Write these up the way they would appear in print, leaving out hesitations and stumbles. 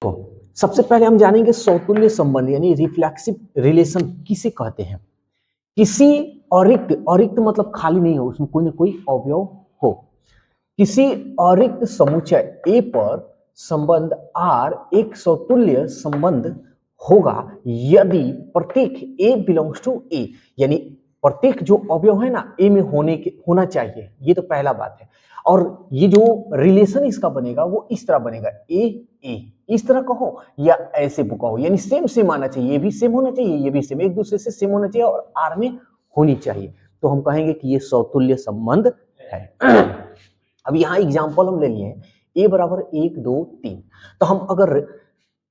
तो सबसे पहले हम जानेंगे समतुल्य संबंध यानी रिफ्लेक्सिव रिलेशन किसे कहते हैं। किसी अरिक्त मतलब खाली नहीं हो, उसमें कोई ना कोई अवयव हो। किसी अरिक्त समुच्चय ए पर संबंध R एक समतुल्य संबंध होगा यदि प्रत्येक A बिलोंग्स टू A, यानी प्रत्येक जो अवयव है ना ए में होना चाहिए। ये तो पहला बात है। और ये जो रिलेशन इसका बनेगा वो इस तरह बनेगा, ए इस तरह कहो या ऐसे कहो, यानी सेम सेम आना चाहिए, ये भी सेम होना चाहिए, ये भी सेम, एक दूसरे से सेम होना चाहिए और आर में होनी चाहिए। तो हम कहेंगे कि ये समतुल्य संबंध है। अब यहाँ एग्जाम्पल हम ले लिए हैं, ए बराबर 1 2 3। तो हम अगर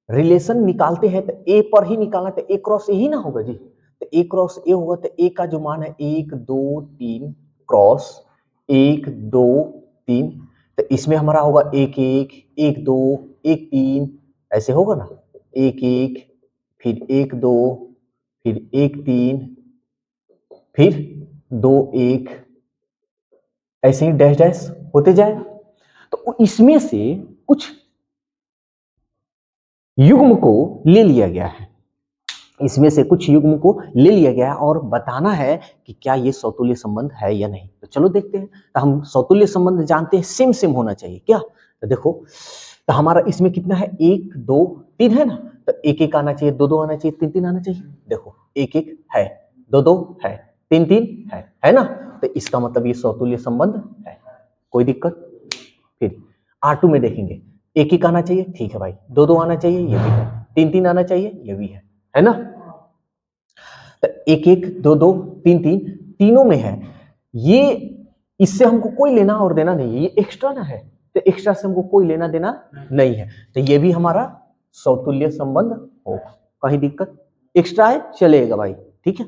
रिलेशन निकालते हैं तो ए पर ही निकालना, तो ए क्रॉस ए ही ना होगा जी। तो ए क्रॉस ए होगा तो ए का जो मान है 1 2 3 क्रॉस 1 2 3, तो इसमें हमारा होगा 1 1 1 2 1 3, ऐसे होगा ना, 1 1 फिर 1 2 फिर 1 3 फिर 2 1, ऐसे ही डैश डैश होते जाएगा। तो इसमें से कुछ युग्म को ले लिया गया है, इसमें से कुछ युग्म को ले लिया गया है और बताना है कि क्या ये समतुल्य संबंध है या नहीं। तो चलो देखते हैं। तो हम समतुल्य संबंध जानते हैं सेम सेम होना चाहिए क्या। तो देखो, तो हमारा इसमें कितना है, 1 2 3 है ना, तो 1 1 आना चाहिए, 2 2 आना चाहिए, 3 3 आना चाहिए। देखो 1 1 है, 2 2 है, 3 3 है ना। तो इसका मतलब ये समतुल्य संबंध है, कोई दिक्कत। फिर R2 में देखेंगे, 1 1 आना चाहिए, ठीक है भाई, 2 2 आना चाहिए, ये भी है, 3 3 आना चाहिए, ये भी है ना। तो 1 1 2 2 3 3 तीनों में है, ये इससे हमको कोई लेना और देना नहीं है, ये एक्स्ट्रा ना है, तो एक्स्ट्रा से हमको कोई लेना देना नहीं है। तो ये भी हमारा समतुल्य संबंध होगा, कहीं दिक्कत। एक्स्ट्रा है चलेगा भाई, ठीक है।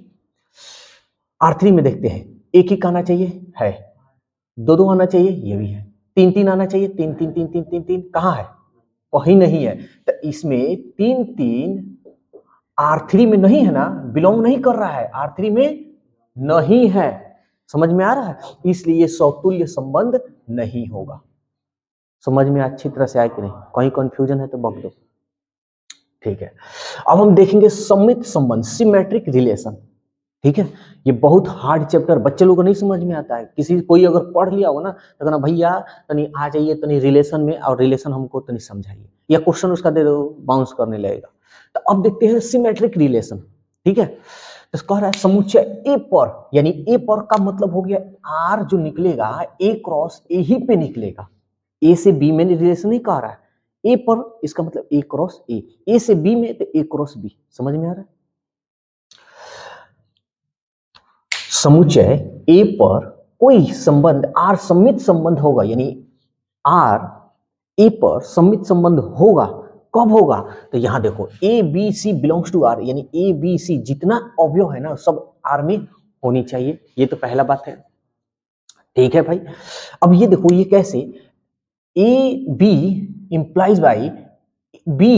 R3 में देखते हैं, 1 1 आना चाहिए है, 2 2 आना चाहिए, ये भी है, 3 3 आना चाहिए, 3 3 3 3 3 3 कहाँ है, कहीं नहीं है। तो इसमें 3 3 R3 में नहीं है ना, बिलोंग नहीं कर रहा है, R3 में नहीं है, समझ में आ रहा है, इसलिए समतुल्य संबंध नहीं होगा। समझ में अच्छी तरह से आए कि नहीं, कहीं कंफ्यूजन है तो बक दो, ठीक है। अब हम देखेंगे सममित संबंध, सिमेट्रिक रिलेशन, ठीक है। ये बहुत हार्ड चैप्टर, बच्चे लोगों को नहीं समझ में आता है। किसी कोई अगर पढ़ लिया होगा ना तो कहना भैया तनी आ जाइए तनी रिलेशन में, और रिलेशन हमको तनी समझाइए, या क्वेश्चन उसका दे दो बाउंस करने लगेगा। तो अब देखते हैं सिमेट्रिक रिलेशन, ठीक है। तो कह रहा है समुच्चय ए पर, यानी ए पर का मतलब हो गया आर जो निकलेगा ए क्रॉस ए ही पे निकलेगा, ए से बी में रिलेशन नहीं कह रहा है, ए पर, इसका मतलब ए क्रॉस ए से बी में तो ए क्रॉस बी, समझ में आ रहा है। समुच्चय ए पर कोई संबंध आर सममित संबंध होगा, यानी आर ए पर सममित संबंध होगा, कब होगा। तो यहां देखो A B C belongs to R, यानी ए बी सी जितना अवयव है ना सब आर में होनी चाहिए, ये तो पहला बात है, ठीक है भाई। अब ये देखो ये कैसे, A B implies by B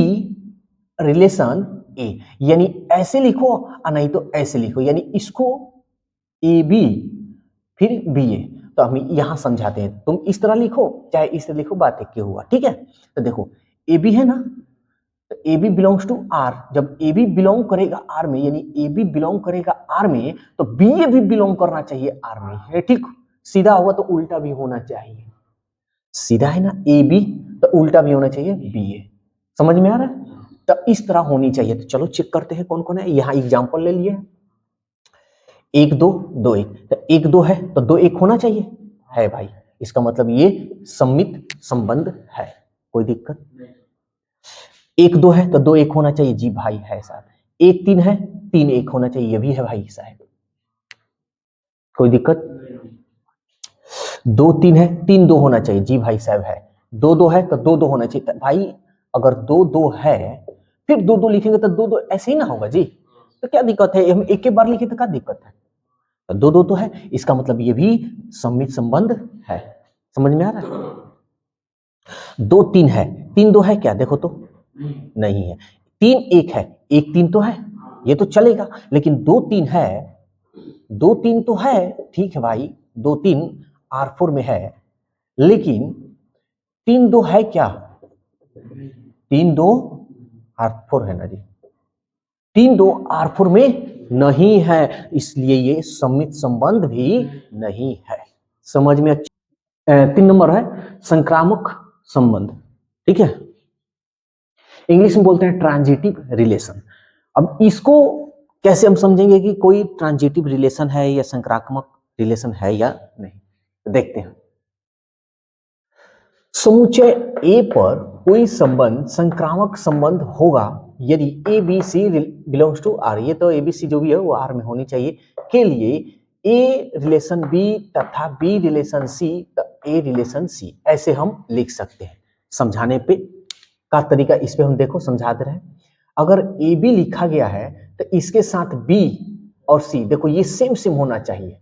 relation A, यानी ऐसे लिखो और नहीं तो ऐसे लिखो, यानी इसको ए बी फिर बी ए, तो हम यहां समझाते हैं, तुम इस तरह लिखो चाहे इस तरह लिखो, बात एक हुआ, ठीक है। तो देखो ए बी है ना, तो A B belongs to R, जब ए बी बिलोंग करेगा आर में, यानी ए बी बिलोंग करेगा आर में, तो बी ए भी बिलोंग करना चाहिए आर में, है ठीक। सीधा हुआ तो उल्टा भी होना चाहिए, सीधा है ना ए बी, तो उल्टा भी होना चाहिए बी ए, समझ में आ रहा है। तो इस तरह होनी चाहिए। तो चलो चेक करते हैं कौन कौन है, यहाँ एग्जाम्पल ले लिए 1 2 2 1, तो 1 2 है तो 2 1 होना चाहिए, है भाई, इसका मतलब ये सममित संबंध है, कोई दिक्कत। 1 2 है तो 2 1 होना चाहिए, जी भाई है साहब। 1 3 है 3 1 होना चाहिए, ये भी है भाई साहब, कोई दिक्कत। 2 3 है 3 2 होना चाहिए, जी भाई साहब है। 2 2 है तो 2 2 होना चाहिए भाई, अगर 2 2 है फिर 2 2 लिखेंगे तो 2 2 ऐसे ही ना होगा जी, तो क्या दिक्कत है, हम एक बार लिखे तो क्या दिक्कत है। 2 2 तो है, इसका मतलब ये भी सममित संबंध है, समझ में आ रहा है। 2 3 है, 3 2 है क्या, देखो तो नहीं है। 3 1 है, 1 3 तो है, ये तो चलेगा, लेकिन 2 3 है, 2 3 तो है, ठीक है भाई, 2 3 R4 में है, लेकिन 3 2 है क्या, 3 2 R4 है ना जी, 3 2 R4 में नहीं है, इसलिए ये सम्मित संबंध भी नहीं है। समझ में 3 नंबर है संक्रामक संबंध, ठीक है, इंग्लिश में बोलते हैं ट्रांजिटिव रिलेशन। अब इसको कैसे हम समझेंगे कि कोई ट्रांजिटिव रिलेशन है या संक्रामक रिलेशन है या नहीं, तो देखते हैं। समुच्चय ए पर कोई संबंध संक्रामक संबंध होगा यदि A B C belongs to R, ये तो ए बी सी जो भी है वो आर में होनी चाहिए, के लिए ए रिलेशन बी तथा B relation C, a relation सी, ऐसे हम लिख सकते हैं। समझाने पे का तरीका इस पे हम देखो समझा दे रहे हैं। अगर ए बी लिखा गया है तो इसके साथ बी और सी देखो ये सेम सेम होना चाहिए,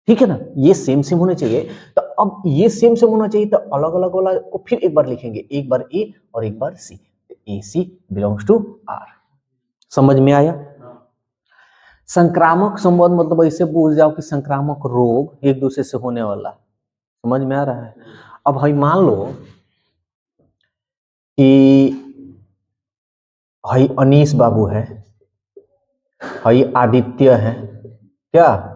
ठीक है ना, ये सेम सेम होने चाहिए। तो अब ये सेम सेम होना चाहिए तो अलग अलग वाला को फिर एक बार लिखेंगे, एक बार ए और एक बार सी, ए सी बिलोंग्स टू आर। समझ में आया? संक्रामक संबंध मतलब ऐसे बोल जाओ कि संक्रामक रोग एक दूसरे से होने वाला, समझ में आ रहा है? अब भाई मान लो कि भाई अनीश बाबू है, भाई आदित्य है, क्या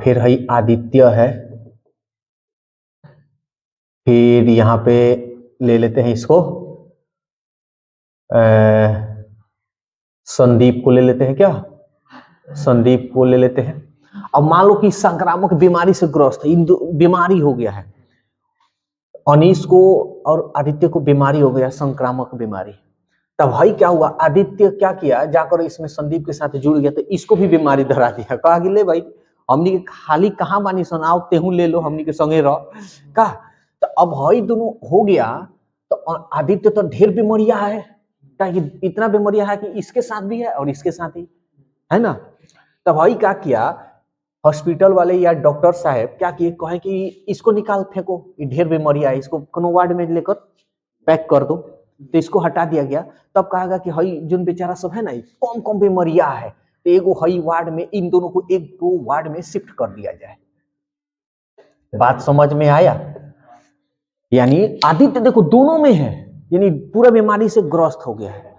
फिर है आदित्य है, फिर यहाँ पे ले लेते हैं इसको संदीप को ले लेते हैं, क्या संदीप को ले लेते हैं। अब मान लो कि संक्रामक बीमारी से ग्रस्त है, इन बीमारी हो गया है, अनीश को और आदित्य को बीमारी हो गया संक्रामक बीमारी। तब भाई क्या हुआ, आदित्य क्या किया, जाकर इसमें संदीप के साथ जुड़ गया तो इसको भी बीमारी धरा दिया, कहा कि ले भाई हमनी के खाली कहाँ बानी सुनाओ, तेहू ले लो हमनी के संगे रह का। तो अब भाई दोनों हो गया, तो आदित्य तो ढेर बीमारियां है, ताकि इतना बीमारियां है कि इसके साथ भी है और इसके साथ ही है ना। तब भाई क्या किया, हॉस्पिटल वाले या डॉक्टर साहब क्या किए, कहे कि इसको निकाल फेंको, ढेर बीमारियां है, इसको कोनो वार्ड में लेकर पैक कर दो। तो इसको हटा दिया गया। तब कहा कि हई जो बेचारा सब है ना कम कम बीमारियां है, तो एगो हई वार्ड में इन दोनों को एक दो वार्ड में शिफ्ट कर दिया जाए। बात समझ में आया? यानी आदित्य देखो दोनों में है, यानी पूरा बीमारी से ग्रस्त हो गया है।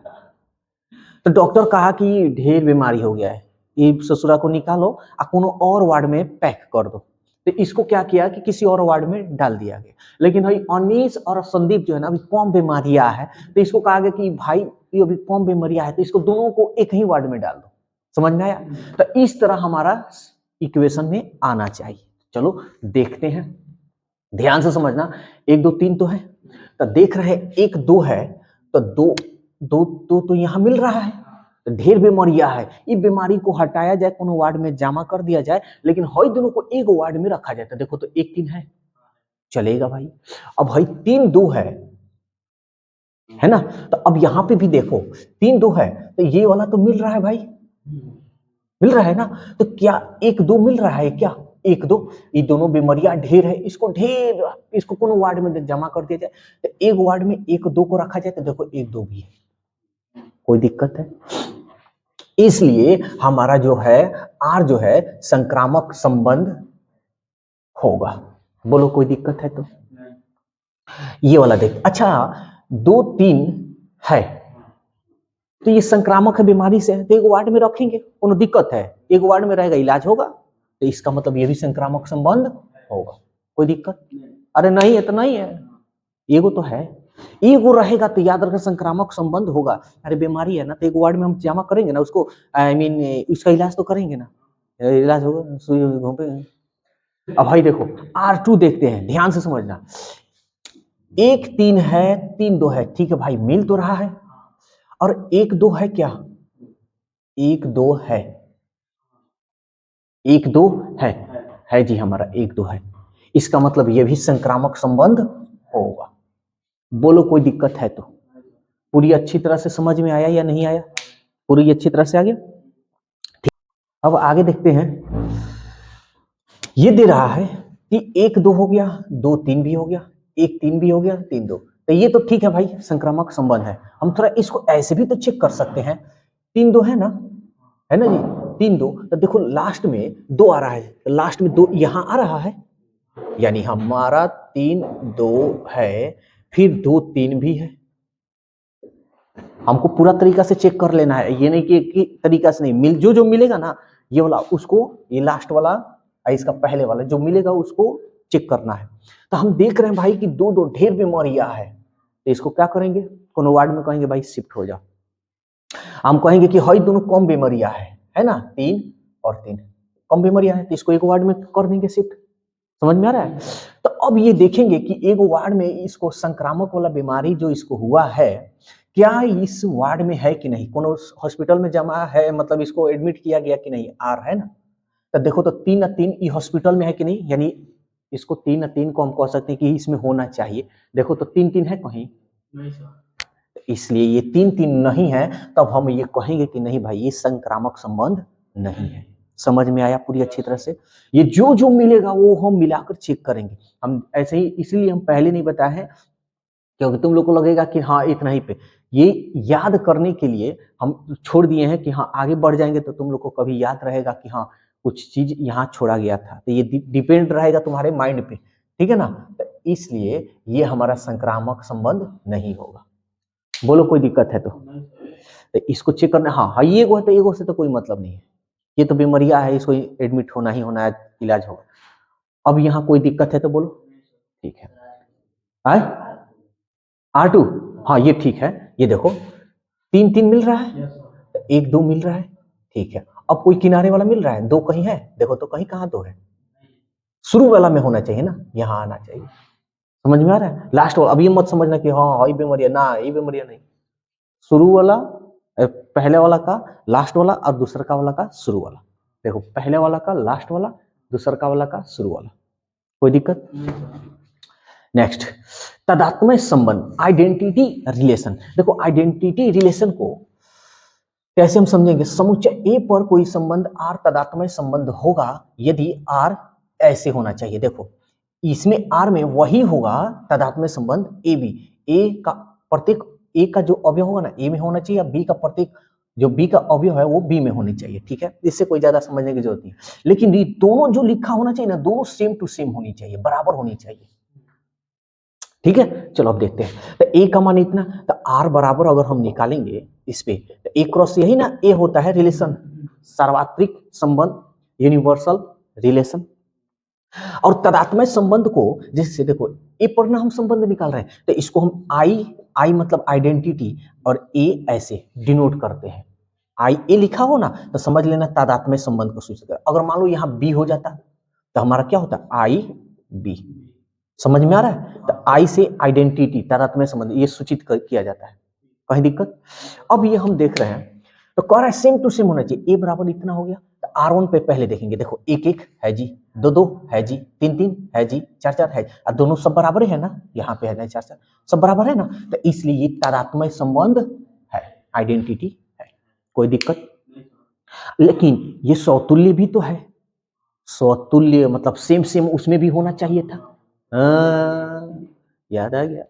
तो डॉक्टर कहा कि ढेर बीमारी हो गया है, ये ससुरा को निकालो और कोनो और वार्ड में पैक कर दो। तो इसको क्या किया कि किसी और वार्ड में डाल दिया गया। लेकिन भाई अनीश और संदीप जो है ना अभी कम बीमारियां है, तो इसको कहा गया कि भाई ये अभी कम बीमारियां है तो इसको दोनों को एक ही वार्ड में डाल दो। समझ में आया? तो इस तरह हमारा इक्वेशन में आना चाहिए। चलो देखते हैं, ध्यान से समझना। 1 2 3 तो है, तो देख रहे 1 2 है, तो दो तो यहाँ मिल रहा है, तो ढेर बीमारियां है, ये बीमारी को हटाया जाए, कोनो वार्ड में जमा कर दिया जाए, लेकिन हई दोनों को एक वार्ड में रखा जाए। तो देखो तो 1 3 है, चलेगा भाई। अब भाई 3 2 है ना, तो अब यहाँ पे भी देखो 3 2 है, तो ये वाला तो मिल रहा है भाई, मिल रहा है ना। तो क्या 1 2 मिल रहा है क्या, 1 2, ये दोनों बीमारियां ढेर है, इसको कोनो वार्ड में जमा कर दिया जाए, तो एक वार्ड में 1 2 को रखा जाए, तो देखो 1 2 भी है, कोई दिक्कत है? इसलिए हमारा जो है आर जो है संक्रामक संबंध होगा। बोलो कोई दिक्कत है तो? ये वाला देख, अच्छा 2 3 है, तो ये संक्रामक है, बीमारी से है, तो एक वार्ड में रखेंगे, कोनो दिक्कत है? एक वार्ड में रहेगा, इलाज होगा, तो इसका मतलब ये भी संक्रामक संबंध होगा। कोई दिक्कत? अरे नहीं है तो नहीं है, एगो तो है, एगो रहेगा तो याद रखना संक्रामक संबंध होगा। अरे बीमारी है ना, तो एक वार्ड में हम जमा करेंगे ना उसको, आई मीन उसका इलाज तो करेंगे ना, इलाज होगा, सुई घोंपेंगे। अब भाई देखो R2 देखते हैं, ध्यान से समझना। 1 3 है, 3 2 है, ठीक है भाई, मिल तो रहा है। और 1 2 है क्या, 1 2 है, 1 2 है जी, हमारा 1 2 है, इसका मतलब ये भी संक्रामक संबंध होगा। बोलो कोई दिक्कत है तो? पूरी अच्छी तरह से समझ में आया या नहीं आया? पूरी अच्छी तरह से आ गया? ठीक, अब आगे देखते हैं। ये दे रहा है कि 1 2 हो गया, 2 3 भी हो गया, 1 3 भी हो गया, 3 2, तो ये तो ठीक है भाई, संक्रामक संबंध है। हम थोड़ा इसको ऐसे भी तो चेक कर सकते हैं, 3 2 है ना जी, 3 2, तो देखो लास्ट में 2 आ रहा है, लास्ट में 2 यहाँ आ रहा है, यानी हमारा 3 2 है, फिर 2 3 भी है। हमको पूरा तरीका से चेक कर लेना है, ये नहीं कि एक ही तरीका से नहीं, जो जो मिलेगा ना ये वाला उसको, ये लास्ट वाला इसका पहले वाला जो मिलेगा उसको चेक करना है। तो हम देख रहे हैं भाई कि 2 2 ढेर बीमारियां है, तो इसको क्या करेंगे, कोनो वार्ड में कहेंगे भाई शिफ्ट हो जाओ। हम कहेंगे कि हई दोनों कम बीमारियां है ना, 3 और 3 कम बीमारियां है, तो इसको एक वार्ड में कर देंगे शिफ्ट। समझ में आ रहा है? तो अब ये देखेंगे कि एक वार्ड में इसको संक्रामक वाला बीमारी जो इसको हुआ है, क्या इस वार्ड में है कि नहीं, कोनो हॉस्पिटल में जमा है, मतलब इसको एडमिट किया गया कि नहीं, आर है ना। तो देखो तो 3 ना 3 ये हॉस्पिटल में है कि नहीं, यानी इसको 3 ना 3 को हम कह सकते हैं कि इसमें होना चाहिए। देखो तो 3 3 है कहीं नहीं सर, इसलिए ये 3 3 नहीं है, तब हम ये कहेंगे कि नहीं भाई ये संक्रामक संबंध नहीं है। समझ में आया पूरी अच्छी तरह से? ये जो जो मिलेगा वो हम मिलाकर चेक करेंगे। हम ऐसे ही इसलिए हम पहले नहीं बताए हैं क्योंकि तुम लोग को लगेगा कि हाँ इतना ही पे, ये याद करने के लिए हम छोड़ दिए हैं कि हाँ आगे बढ़ जाएंगे तो तुम लोग को कभी याद रहेगा कि हाँ कुछ चीज यहाँ छोड़ा गया था, तो ये डिपेंड रहेगा तुम्हारे माइंड पे, ठीक है ना। तो इसलिए ये हमारा संक्रामक संबंध नहीं होगा। बोलो कोई दिक्कत है तो इसको चेक करना। हाँ हाँ ये एगो है तो एगो से तो कोई मतलब नहीं है, ये तो बीमारियां है, इसको एडमिट होना ही होना है, इलाज होगा। अब यहाँ कोई दिक्कत है तो बोलो, ठीक है। आए R2, हाँ ये ठीक है, ये देखो 3 3 मिल रहा है, 1 2 मिल रहा है, ठीक है। अब कोई किनारे वाला मिल रहा है, 2 कहीं है, देखो तो कहीं कहाँ 2 है, शुरू वाला में होना चाहिए ना, यहाँ आना चाहिए। समझ में आ रहा है? लास्ट वाला, अब ये मत समझना कि हाँ ये बीमारियां ना, ये बीमारियां नहीं, शुरू वाला पहले वाला का लास्ट वाला और दूसरा का वाला का शुरू वाला। देखो पहले वाला का लास्ट वाला, दूसरा का वाला का शुरू वाला। कोई दिक्कत? नेक्स्ट, तादात्म्य संबंध, आइडेंटिटी रिलेशन। देखो आइडेंटिटी रिलेशन को कैसे हम समझेंगे, समुच्चय ए पर कोई संबंध आर तादात्म्य संबंध होगा यदि आर ऐसे होना चाहिए। देखो इसमें आर में वही होगा तादात्म्य संबंध ए बी, ए का प्रत्येक ए का जो अवयव होगा ना ए में होना चाहिए, बी का प्रत्येक जो बी का अवयव है वो बी में होनी चाहिए, ठीक है। इससे कोई ज्यादा समझने की जरूरत नहीं, लेकिन ये दोनों जो लिखा होना चाहिए ना, दोनों सेम टू सेम होनी चाहिए, बराबर होनी चाहिए, ठीक है। चलो अब देखते हैं, तो ए का मान इतना, तो आर बराबर अगर हम निकालेंगे इस पे, तो ए क्रॉस यही ना, ए होता है रिलेशन, सार्वत्रिक संबंध, यूनिवर्सल रिलेशन। और तादात्म्य संबंध को जैसे देखो ए पर ना हम संबंध निकाल रहे हैं, तो इसको हम आई मतलब आइडेंटिटी और ए ऐसे डिनोट करते हैं, आई ए लिखा हो ना तो समझ लेना तादात्म्य संबंध को सूचित कर। अगर मान लो यहाँ बी हो जाता तो हमारा क्या होता, आई बी। समझ में आ रहा है? तो आई से आइडेंटिटी तादात्म्य संबंध ये सूचित किया जाता है, कहीं दिक्कत? अब ये हम देख रहे हैं तो कह रहा है सेम टू सेम होना चाहिए, ए बराबर इतना हो गया, तो R1 पे पहले देखेंगे, देखो 1 1 है जी, 2 2 है जी, 3 3 है जी, 4 4 है, और दोनों सब बराबर है ना, यहाँ पे है ना 4 4 सब बराबर है ना, तो इसलिए ये तादात्म्य संबंध है, आइडेंटिटी है, कोई दिक्कत? लेकिन ये सौतुल्य भी तो है, सौतुल्य मतलब सेम सेम उसमें भी होना चाहिए था। याद आ गया।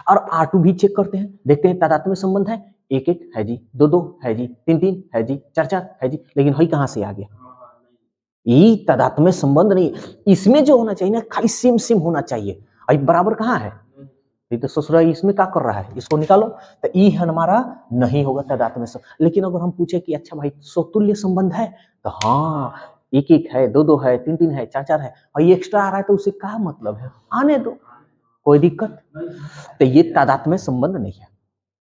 और R2 भी चेक करते हैं, देखते हैं तादात्म्य संबंध है, 1 1 है जी, 2 2 है जी, 3 3 है जी, 4 4 है जी, लेकिन हई कहां से आ गया, ये तादात्म्य संबंध नहीं। इसमें जो होना चाहिए ना खाली सेम सेम होना चाहिए, अभी बराबर कहाँ है, ये तो ससुरा इसमें क्या कर रहा है, इसको निकालो, तो ई हमारा नहीं होगा तादात्म्य संबंध। लेकिन अगर हम पूछे कि अच्छा भाई सौतुल्य संबंध है, तो हाँ 1 1 है, 2 2 है, 3 3 है, 4 4 है, और ये एक्स्ट्रा आ रहा है तो उससे क्या मतलब है, आने दो, कोई दिक्कत? तो ये तादात्म्य संबंध नहीं है।